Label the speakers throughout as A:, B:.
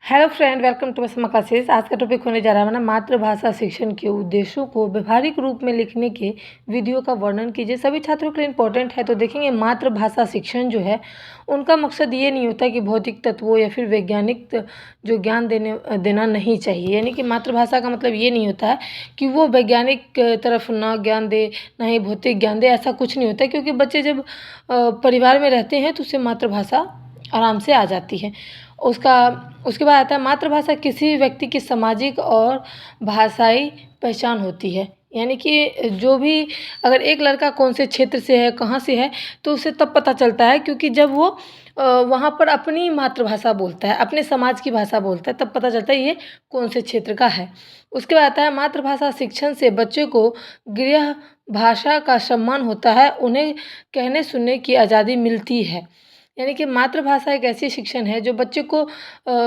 A: Hello friend, welcome to summer classes. आज का topic होने जा रहा है ना मातृभाषा शिक्षण के उद्देश्यों को व्यवहारिक रूप में लिखने के विधियों का वर्णन कीजिए। सभी छात्रों के लिए इंपॉर्टेंट है। तो देखेंगे मातृभाषा शिक्षण जो है उनका मकसद ये नहीं होता कि भौतिक तत्वों या फिर वैज्ञानिक जो ज्ञान देना नहीं चाहिए। यानी कि मातृभाषा का मतलब ये नहीं होता है कि वो वैज्ञानिक तरफ ना ज्ञान दे ना ही भौतिक ज्ञान दे, ऐसा कुछ नहीं होता है। क्योंकि बच्चे जब परिवार में रहते हैं तो उससे मातृभाषा आराम से आ जाती है। उसके बाद आता है मातृभाषा किसी व्यक्ति की सामाजिक और भाषाई पहचान होती है। यानी कि जो भी अगर एक लड़का कौन से क्षेत्र से है, कहाँ से है, तो उसे तब पता चलता है क्योंकि जब वो वहाँ पर अपनी मातृभाषा बोलता है, अपने समाज की भाषा बोलता है, तब पता चलता है ये कौन से क्षेत्र का है। उसके बाद आता है मातृभाषा शिक्षण से बच्चे को गृह भाषा का सम्मान होता है, उन्हें कहने सुनने की आज़ादी मिलती है। यानी कि मातृभाषा एक ऐसी शिक्षण है जो बच्चे को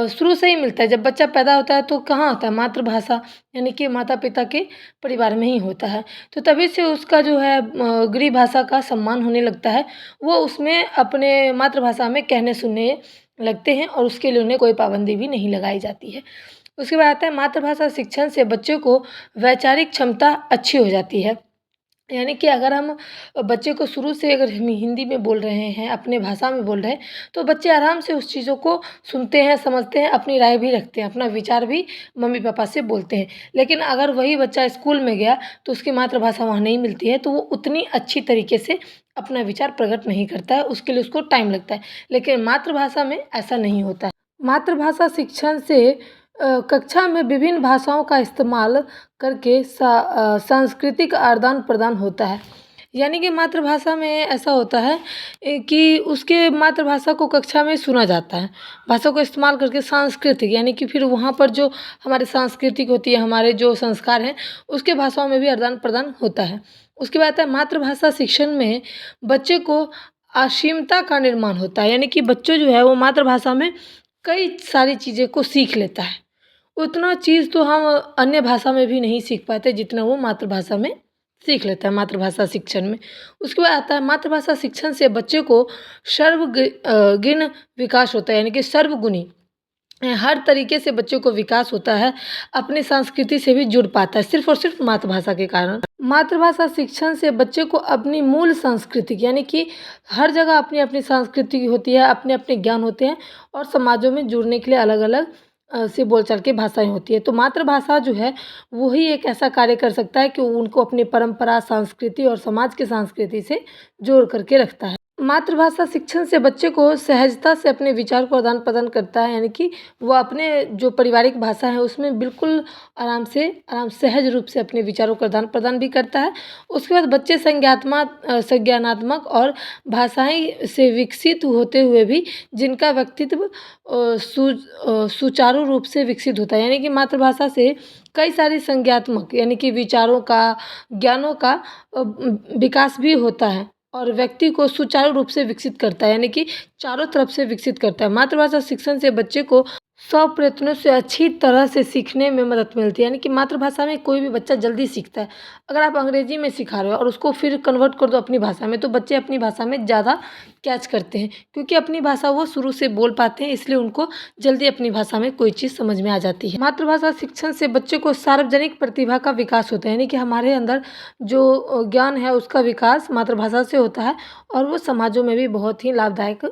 A: शुरू से ही मिलता है। जब बच्चा पैदा होता है तो कहाँ होता है मातृभाषा, यानी कि माता पिता के परिवार में ही होता है। तो तभी से उसका जो है गृह भाषा का सम्मान होने लगता है। वो उसमें अपने मातृभाषा में कहने सुनने लगते हैं और उसके लिए उन्हें कोई पाबंदी भी नहीं लगाई जाती है। उसके बाद आता है मातृभाषा शिक्षण से बच्चे को वैचारिक क्षमता अच्छी हो जाती है। यानी कि अगर हम बच्चे को शुरू से अगर हम हिंदी में बोल रहे हैं, अपने भाषा में बोल रहे हैं, तो बच्चे आराम से उस चीज़ों को सुनते हैं, समझते हैं, अपनी राय भी रखते हैं, अपना विचार भी मम्मी पापा से बोलते हैं। लेकिन अगर वही बच्चा स्कूल में गया तो उसकी मातृभाषा वहाँ नहीं मिलती है, तो वो उतनी अच्छी तरीके से अपना विचार प्रकट नहीं करता है, उसके लिए उसको टाइम लगता है। लेकिन मातृभाषा में ऐसा नहीं होता है। मातृभाषा शिक्षण से कक्षा में विभिन्न भाषाओं का इस्तेमाल करके सांस्कृतिक आदान प्रदान होता है। यानी कि मातृभाषा में ऐसा होता है कि उसके मातृभाषा को कक्षा में सुना जाता है। भाषा को इस्तेमाल करके सांस्कृतिक यानी कि फिर वहाँ पर जो हमारे सांस्कृतिक होती है, हमारे जो संस्कार हैं, उसके भाषाओं में भी आदान प्रदान होता है। उसके बाद आता है मातृभाषा शिक्षण में बच्चे को असीमता का निर्माण होता है। यानी कि बच्चों जो है वो मातृभाषा में कई सारी चीज़ें को सीख लेता है। उतना चीज़ तो हम अन्य भाषा में भी नहीं सीख पाते जितना वो मातृभाषा में सीख लेता है, मातृभाषा शिक्षण में। उसके बाद आता है मातृभाषा शिक्षण से बच्चे को सर्वगिन विकास होता है। यानी कि सर्वगुणी हर तरीके से बच्चे को विकास होता है, अपनी संस्कृति से भी जुड़ पाता है सिर्फ और सिर्फ मातृभाषा के कारण। मातृभाषा शिक्षण से बच्चे को अपनी मूल संस्कृति यानी कि हर जगह अपनी अपनी संस्कृति होती है, अपने अपने ज्ञान होते हैं और समाजों में जुड़ने के लिए अलग अलग से बोलचाल की भाषाएं होती है। तो मातृभाषा जो है वही एक ऐसा कार्य कर सकता है कि उनको अपनी परंपरा, संस्कृति और समाज की संस्कृति से जोड़ करके रखता है। मातृभाषा शिक्षण से बच्चे को सहजता से अपने विचार को आदान प्रदान करता है। यानी कि वो अपने जो पारिवारिक भाषा है उसमें बिल्कुल सहज रूप से अपने विचारों का आदान प्रदान भी करता है। उसके बाद बच्चे संज्ञानात्मक और भाषाएं से विकसित होते हुए भी जिनका व्यक्तित्व सुचारू रूप से विकसित होता है। यानी कि मातृभाषा से कई सारी संज्ञात्मक यानी कि विचारों का, ज्ञानों का विकास भी होता है और व्यक्ति को सुचारू रूप से विकसित करता है। यानी कि चारों तरफ से विकसित करता है। मातृभाषा शिक्षण से बच्चे को 100 प्रयत्नों से अच्छी तरह से सीखने में मदद मिलती है। यानी कि मातृभाषा में कोई भी बच्चा जल्दी सीखता है। अगर आप अंग्रेजी में सिखा रहे हो और उसको फिर कन्वर्ट कर दो अपनी भाषा में, तो बच्चे अपनी भाषा में ज़्यादा कैच करते हैं क्योंकि अपनी भाषा वो शुरू से बोल पाते हैं, इसलिए उनको जल्दी अपनी भाषा में कोई चीज़ समझ में आ जाती है। मातृभाषा शिक्षण से बच्चे को सार्वजनिक प्रतिभा का विकास होता है। यानी कि हमारे अंदर जो ज्ञान है उसका विकास मातृभाषा से होता है और वो समाजों में भी बहुत ही लाभदायक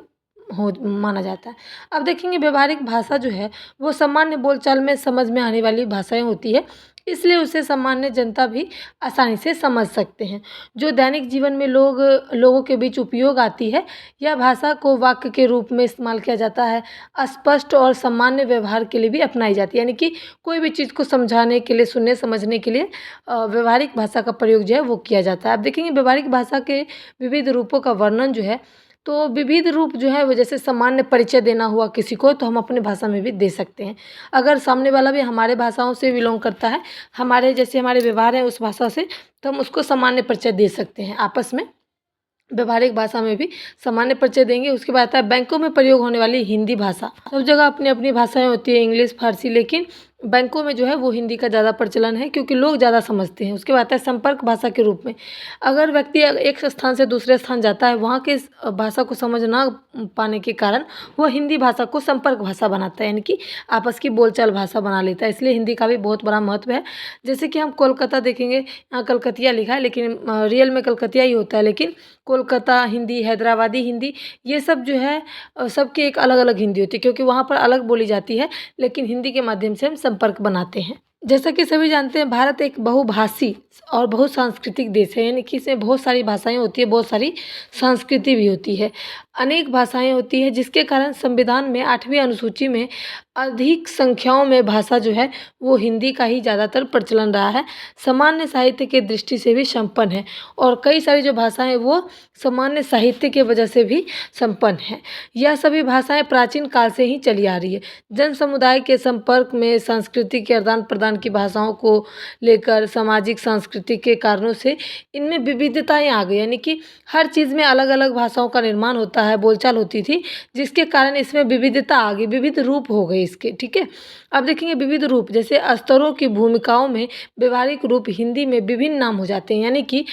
A: हो माना जाता है। अब देखेंगे व्यवहारिक भाषा जो है वो सामान्य बोलचाल में समझ में आने वाली भाषाएं होती है, इसलिए उसे सामान्य जनता भी आसानी से समझ सकते हैं। जो दैनिक जीवन में लोगों के बीच उपयोग आती है, यह भाषा को वाक्य के रूप में इस्तेमाल किया जाता है, स्पष्ट और सामान्य व्यवहार के लिए भी अपनाई जाती है। यानी कि कोई भी चीज़ को समझाने के लिए, सुनने समझने के लिए व्यवहारिक भाषा का प्रयोग जो है वो किया जाता है। अब देखेंगे व्यवहारिक भाषा के विविध रूपों का वर्णन जो है, तो विविध रूप जो है वो जैसे सामान्य परिचय देना हुआ किसी को, तो हम अपनी भाषा में भी दे सकते हैं। अगर सामने वाला भी हमारे भाषाओं से बिलोंग करता है, हमारे जैसे हमारे व्यवहार है उस भाषा से, तो हम उसको सामान्य परिचय दे सकते हैं। आपस में व्यवहारिक भाषा में भी सामान्य परिचय देंगे। उसके बाद आता है बैंकों में प्रयोग होने वाली हिंदी भाषा। सब जगह अपनी अपनी भाषाएं होती है, इंग्लिश, फारसी, लेकिन बैंकों में जो है वो हिंदी का ज़्यादा प्रचलन है क्योंकि लोग ज़्यादा समझते हैं। उसके बाद आता है संपर्क भाषा के रूप में। अगर व्यक्ति एक स्थान से दूसरे स्थान जाता है, वहाँ के भाषा को समझ ना पाने के कारण वो हिंदी भाषा को संपर्क भाषा बनाता है, यानी कि आपस की बोलचाल भाषा बना लेता है। इसलिए हिंदी का भी बहुत बड़ा महत्व है। जैसे कि हम कोलकाता देखेंगे, यहाँ कलकतिया लिखा है लेकिन रियल में कलकतिया ही होता है, लेकिन कोलकाता हिंदी, हैदराबादी हिंदी, ये सब जो है सबकी एक अलग अलग हिंदी होती है क्योंकि वहाँ पर अलग बोली जाती है, लेकिन हिंदी के माध्यम से हम संपर्क बनाते हैं। जैसा कि सभी जानते हैं, भारत एक बहुभाषी और बहुसांस्कृतिक देश है, यानी कि इसमें बहुत सारी भाषाएं होती है, बहुत सारी संस्कृति भी होती है, अनेक भाषाएं होती है, जिसके कारण संविधान में 8वीं अनुसूची में अधिक संख्याओं में भाषा जो है वो हिंदी का ही ज़्यादातर प्रचलन रहा है। सामान्य साहित्य के दृष्टि से भी संपन्न है और कई सारी जो भाषाएं वो सामान्य साहित्य के वजह से भी संपन्न है। यह सभी भाषाएं प्राचीन काल से ही चली आ रही है। जन समुदाय के संपर्क में संस्कृति के आदान प्रदान की भाषाओं को लेकर सामाजिक सांस्कृतिक के कारणों से इनमें विविधताएं आ गई, यानी कि हर चीज़ में अलग अलग भाषाओं का निर्माण होता है, बोलचाल होती थी, जिसके कारण इसमें विविधता आ गई, विविध रूप हो गए इसके। ठीक है, अब देखेंगे विविध रूप, जैसे स्तरों की भूमिकाओं में व्यवहारिक रूप हिंदी में विभिन्न नाम हो जाते हैं, यानी कि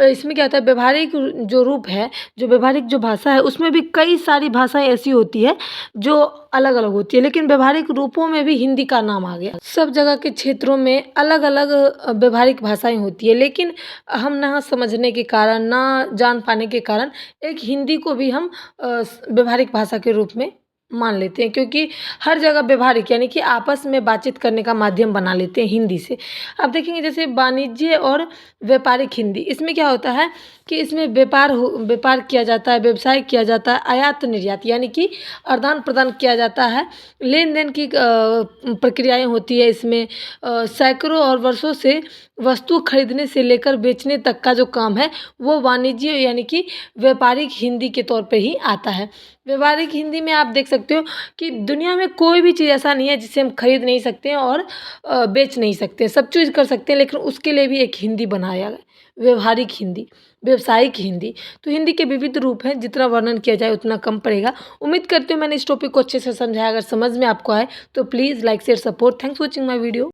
A: इसमें क्या होता है, व्यवहारिक जो रूप है, जो व्यवहारिक जो भाषा है, उसमें भी कई सारी भाषाएं ऐसी होती है जो अलग अलग होती है, लेकिन व्यवहारिक रूपों में भी हिंदी का नाम आ गया। सब जगह के क्षेत्रों में अलग अलग व्यवहारिक भाषाएं होती है, लेकिन हम ना समझने के कारण, ना जान पाने के कारण एक हिंदी को भी हम व्यवहारिक भाषा के रूप में मान लेते हैं, क्योंकि हर जगह व्यवहारिक यानी कि आपस में बातचीत करने का माध्यम बना लेते हैं हिंदी से। आप देखेंगे जैसे वाणिज्य और व्यापारिक हिंदी, इसमें क्या होता है कि इसमें व्यापार किया जाता है, व्यवसाय किया जाता है, आयात निर्यात यानी कि आदान प्रदान किया जाता है, लेन देन की प्रक्रियाएं होती है इसमें। सैकड़ों और वर्षों से वस्तु खरीदने से लेकर बेचने तक का जो काम है वो वाणिज्य यानी कि व्यापारिक हिंदी के तौर पे ही आता है। व्यावहारिक हिंदी में आप देख सकते हो कि दुनिया में कोई भी चीज़ ऐसा नहीं है जिसे हम खरीद नहीं सकते हैं और बेच नहीं सकते हैं, सब चीज़ कर सकते हैं, लेकिन उसके लिए भी एक हिंदी बनाया गया, व्यवहारिक हिंदी, व्यावसायिक हिंदी। तो हिंदी के विविध रूप हैं, जितना वर्णन किया जाए उतना कम पड़ेगा। उम्मीद करती हूँ मैंने इस टॉपिक को अच्छे से समझाया। अगर समझ में आपको आए तो please like share support. Thanks for watching my video.